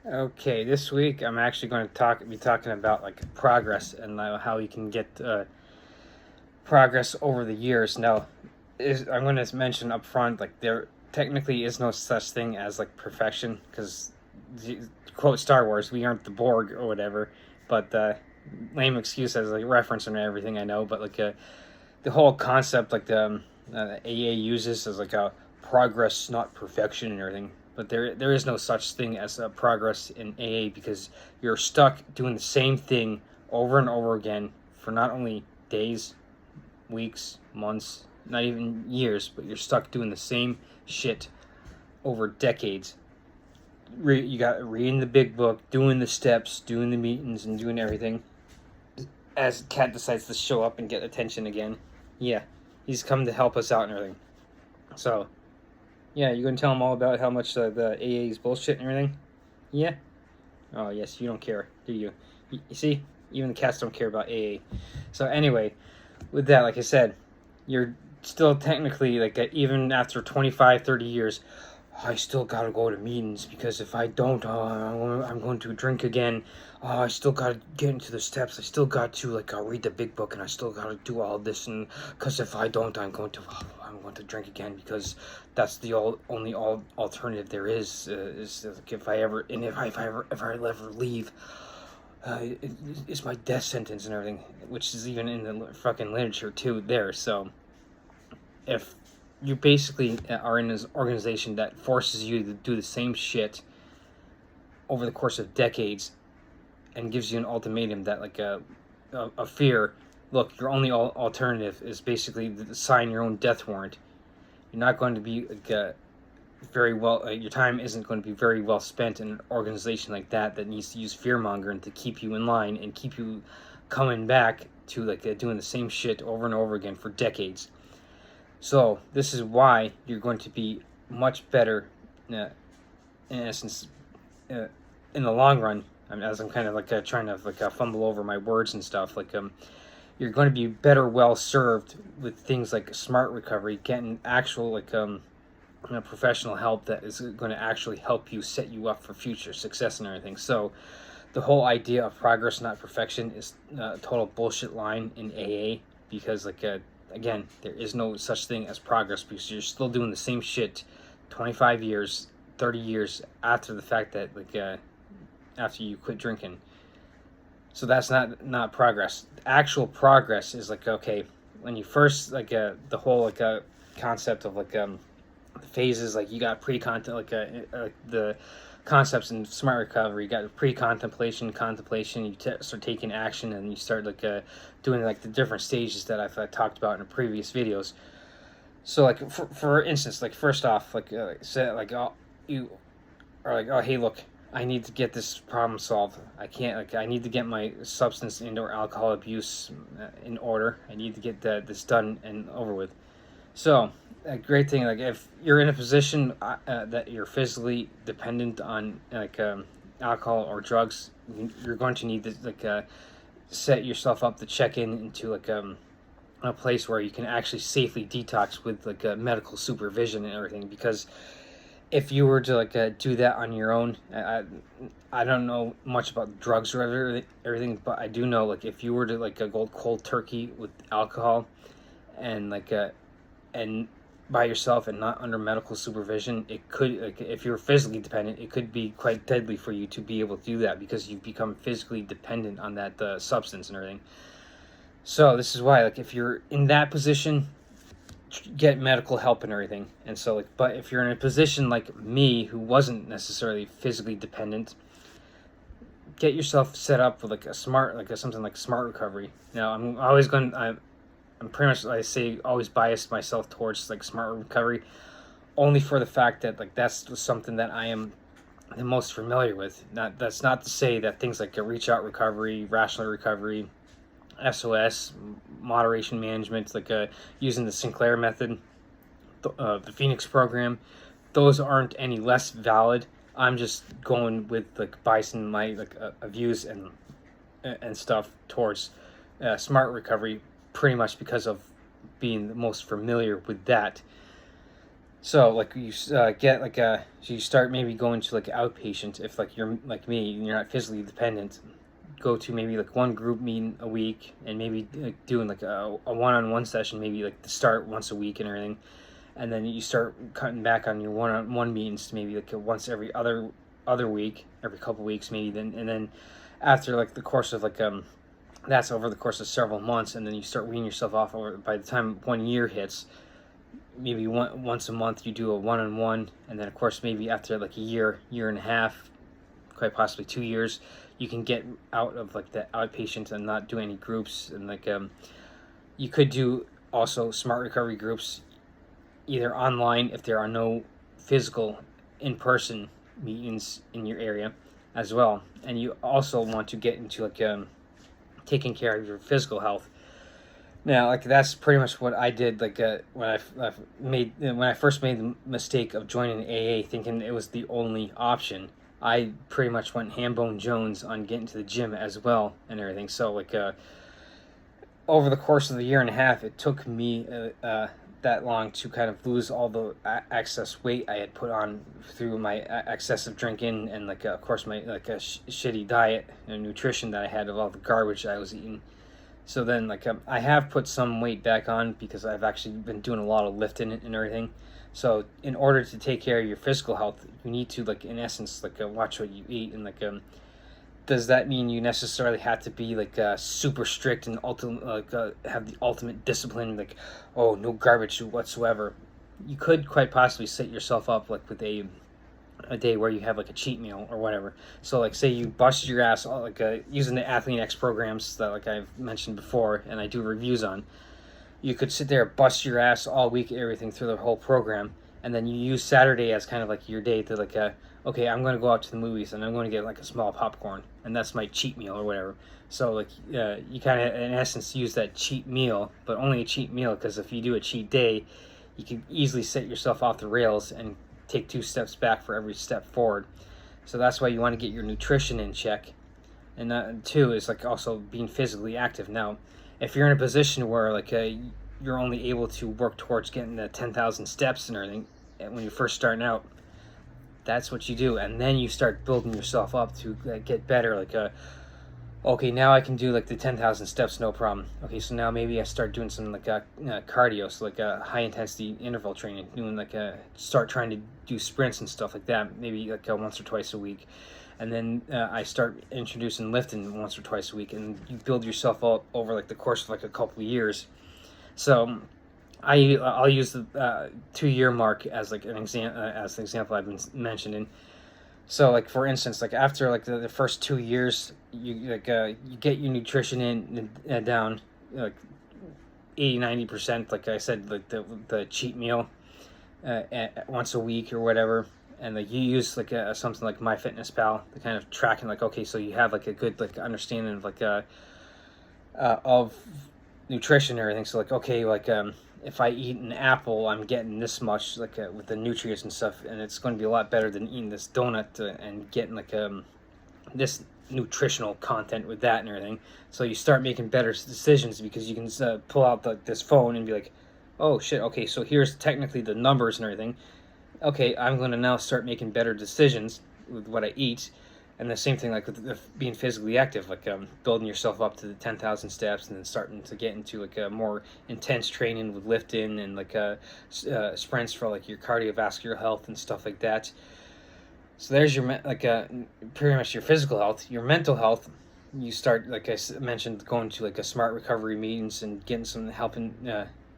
Okay, this week I'm actually going to be talking about like progress and how you can get progress over the years. Now, I'm going to mention up front like there technically is no such thing as like perfection because, quote Star Wars, we aren't the Borg or whatever. But lame excuse as like reference and everything I know, but the whole concept like the AA uses as like a progress, not perfection, and everything. But there is no such thing as a progress in AA because you're stuck doing the same thing over and over again for not only days, weeks, months, not even years, but you're stuck doing the same shit over decades. You got reading the big book, doing the steps, doing the meetings, and doing everything. As Cat decides to show up and get attention again, yeah, he's come to help us out and everything. So, yeah, you gonna tell him all about how much the AA is bullshit and everything? Yeah? Oh, yes, you don't care, do you? You see? Even the cats don't care about AA. So, anyway, with that, like I said, you're still technically, like, even after 25, 30 years, I still gotta go to meetings because if I don't, I'm going to drink again. I still gotta get into the steps. I still got to read the big book, and I still gotta do all this. And because if I don't, I'm going to drink again because that's the only alternative there is like if I ever and if I ever leave, it's my death sentence and everything, which is even in the fucking literature too. There, so if you basically are in this organization that forces you to do the same shit over the course of decades and gives you an ultimatum that like a fear, look, your only alternative is basically to sign your own death warrant. You're not going to be like, very well, your time isn't going to be very well spent in an organization like that that needs to use fear mongering to keep you in line and keep you coming back to doing the same shit over and over again for decades. So this is why you're going to be much better, in essence, uh, in the long run. I mean, as I'm kind of trying to fumble over my words and stuff, you're going to be better well served with things like smart recovery, getting actual professional help that is going to actually help you set you up for future success and everything. So the whole idea of progress, not perfection, is a total bullshit line in AA because again, there is no such thing as progress because you're still doing the same shit 25 years, 30 years after the fact that after you quit drinking. So that's not progress. Actual progress is okay, when you first the whole concept of phases, you got pre-content the concepts in smart recovery. You got pre-contemplation, contemplation. You start taking action, and you start doing the different stages that I've talked about in the previous videos. So for instance, first off, say you are oh hey, look, I need to get this problem solved. I can't I need to get my substance and or alcohol abuse in order. I need to get this done and over with. So a great thing, if you're in a position that you're physically dependent on alcohol or drugs, you're going to need to set yourself up to check into a place where you can actually safely detox with medical supervision and everything. Because if you were to do that on your own, I don't know much about drugs or everything, but I do know if you were to go cold turkey with alcohol and and by yourself and not under medical supervision, it could if you're physically dependent, it could be quite deadly for you to be able to do that because you've become physically dependent on that substance and everything. So this is why if you're in that position, get medical help and everything. And so but if you're in a position like me who wasn't necessarily physically dependent, get yourself set up with a smart something like smart recovery. Now I'm pretty much, I say, always biased myself towards smart recovery, only for the fact that that's something that I am the most familiar with. That's not to say that things like reach out recovery, rational recovery, SOS, moderation management, using the Sinclair method, the Phoenix program, those aren't any less valid. I'm just going with biasing my views and stuff towards smart recovery, pretty much because of being the most familiar with that. So like you get like a so you start maybe going to like outpatient if like you're like me and you're not physically dependent. Go to maybe like one group meeting a week and maybe like doing like a one-on-one session maybe like to start once a week and everything, and then you start cutting back on your one-on-one meetings to maybe like once every other week, every couple weeks maybe. Then and then after like the course of like that's over the course of several months, and then you start weaning yourself off over by the time 1 year hits. Maybe once a month you do a one-on-one, and then of course maybe after like a year and a half, quite possibly 2 years, you can get out of like the outpatient and not do any groups. And like you could do also smart recovery groups either online if there are no physical in-person meetings in your area as well. And you also want to get into like taking care of your physical health. Now, like that's pretty much what I did. Like when I first made the mistake of joining AA, thinking it was the only option, I pretty much went Hambone Jones on getting to the gym as well and everything. So like over the course of the year and a half, it took me that long to kind of lose all the excess weight I had put on through my excessive drinking and like of course my like a shitty diet and nutrition that I had of all the garbage I was eating. So then like I have put some weight back on because I've actually been doing a lot of lifting and everything. So in order to take care of your physical health, you need to like in essence like watch what you eat. And like does that mean you necessarily have to be like super strict and ultimate like have the ultimate discipline, like oh no garbage whatsoever? You could quite possibly set yourself up like with a day where you have like a cheat meal or whatever. So like say you bust your ass like using the Athlete X programs that like I've mentioned before and I do reviews on. You could sit there, bust your ass all week, everything through the whole program, and then you use Saturday as kind of like your day to like okay, I'm going to go out to the movies and I'm going to get like a small popcorn, and that's my cheat meal or whatever. So like you kind of in essence use that cheat meal, but only a cheat meal, because if you do a cheat day, you can easily set yourself off the rails and take 2 steps back for every step forward. So that's why you want to get your nutrition in check. And that too is like also being physically active. Now, if you're in a position where like you're only able to work towards getting the 10,000 steps and everything when you're first starting out, that's what you do, and then you start building yourself up to get better. Like okay, now I can do like the 10,000 steps, no problem. Okay, so now maybe I start doing some like cardio, so like high intensity interval training, doing like start trying to do sprints and stuff like that, maybe like once or twice a week. And then I start introducing lifting once or twice a week, and you build yourself up over like the course of like a couple of years. So I'll use the 2 year mark as like an example I've been mentioning. So like for instance, like after like the first 2 years, you like you get your nutrition in down like 80-90%. Like I said, like the cheat meal once a week or whatever, and like you use like something like MyFitnessPal to kind of tracking like okay, so you have like a good like understanding of like of nutrition and everything. So like okay, like if I eat an apple, I'm getting this much like with the nutrients and stuff, and it's going to be a lot better than eating this donut and getting like this nutritional content with that and everything. So you start making better decisions because you can pull out this phone and be like, oh shit, okay, so here's technically the numbers and everything. Okay, I'm going to now start making better decisions with what I eat. And the same thing like with being physically active, like building yourself up to the 10,000 steps, and then starting to get into like a more intense training with lifting and like sprints for like your cardiovascular health and stuff like that. So there's your like pretty much your physical health. Your mental health, you start like I mentioned, going to like a smart recovery meetings and getting some helping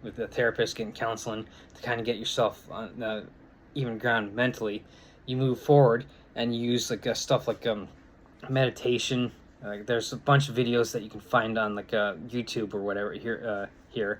with a therapist, getting counseling to kind of get yourself on even ground mentally. You move forward and you use like stuff like meditation. There's a bunch of videos that you can find on like YouTube or whatever here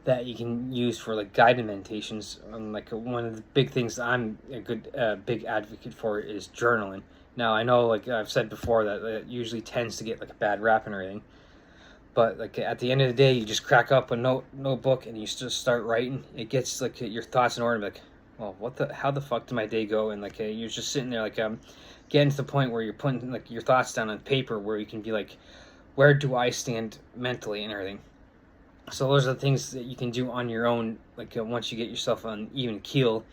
that you can use for like guided meditations. Like one of the big things I'm a good big advocate for is journaling. Now I know like I've said before that it usually tends to get like a bad rap and everything, but like at the end of the day, you just crack up a notebook and you just start writing. It gets like your thoughts in order. Like, well, how the fuck did my day go? And like you're just sitting there like getting to the point where you're putting like your thoughts down on paper, where you can be like, where do I stand mentally and everything. So those are the things that you can do on your own, like once you get yourself on even keel.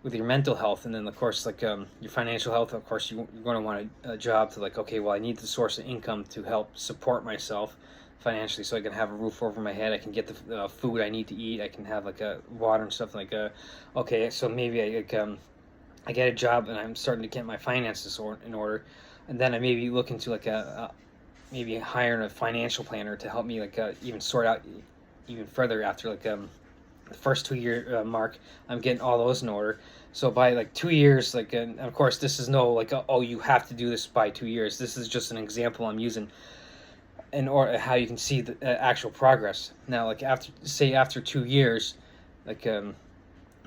with your mental health, and then of course like your financial health. Of course, you're going to want a job to like, okay, well, I need the source of income to help support myself financially, so I can have a roof over my head. I can get the food I need to eat. I can have like a water and stuff like okay, so maybe I get a job and I'm starting to get my finances in order, and then I maybe look into like maybe hiring a financial planner to help me like even sort out even further after like the first 2 year mark. I'm getting all those in order. So by like 2 years, like, and of course this is no like oh, you have to do this by 2 years. This is just an example I'm using in order how you can see the actual progress. Now, like after 2 years, like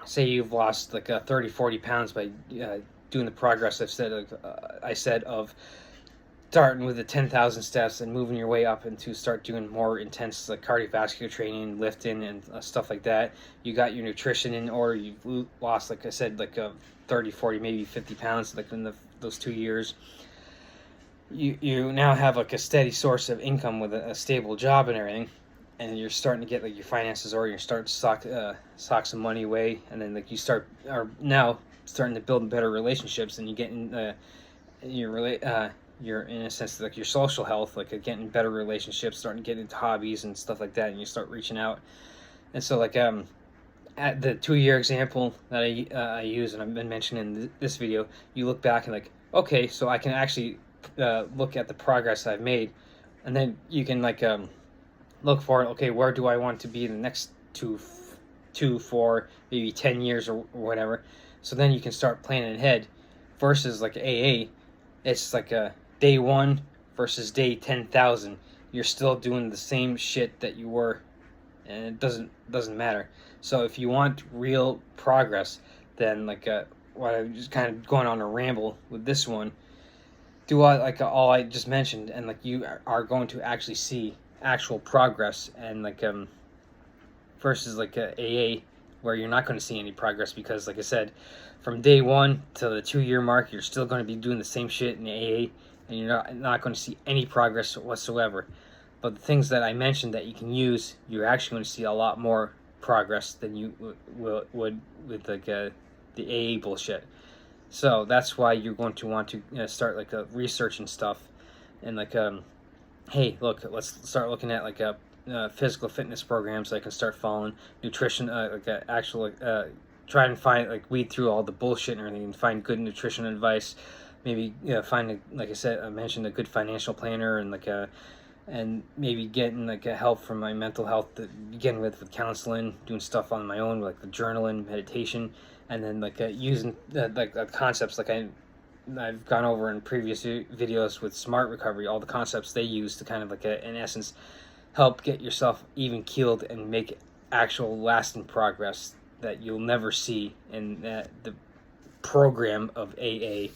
say you've lost like 30-40 pounds by doing the progress I said of starting with the 10,000 steps and moving your way up into start doing more intense like cardiovascular training, lifting, and stuff like that. You got your nutrition in order. You've lost, like I said, like 30, 40, maybe 50 pounds like in those 2 years. You now have like a steady source of income with a stable job and everything, and you're starting to get like your finances order. You're starting to sock some money away, and then like you are now starting to build better relationships, and you get in you're in a sense like your social health, like getting better relationships, starting to get into hobbies and stuff like that, and you start reaching out. And so like at the 2 year example that I use and I've been mentioning in this video, you look back and like, okay, so I can actually look at the progress I've made, and then you can like look for it. Okay, where do I want to be in the next 4 maybe 10 years or whatever. So then you can start planning ahead. Versus like AA, it's like a day 1 versus day 10,000. You're still doing the same shit that you were, and it doesn't matter. So if you want real progress, then like what I'm just kind of going on a ramble with this one, do all I just mentioned, and like you are going to actually see actual progress. And like versus like AA, where you're not going to see any progress, because like I said, from day 1 to the 2 year mark, you're still going to be doing the same shit in AA, and you're not going to see any progress whatsoever. But the things that I mentioned that you can use, you're actually going to see a lot more progress than you would with like the AA bullshit. So that's why you're going to want to start like research and stuff, and like hey, look, let's start looking at like physical fitness programs I can start following, nutrition, like actual try and find like weed through all the bullshit and everything and find good nutrition advice. Maybe find like I mentioned, a good financial planner, and like and maybe getting like help from my mental health to begin with counseling, doing stuff on my own like the journaling, meditation, and then like using like concepts like I've gone over in previous videos with Smart Recovery, all the concepts they use to kind of like in essence help get yourself even keeled and make actual lasting progress that you'll never see in the program of AA.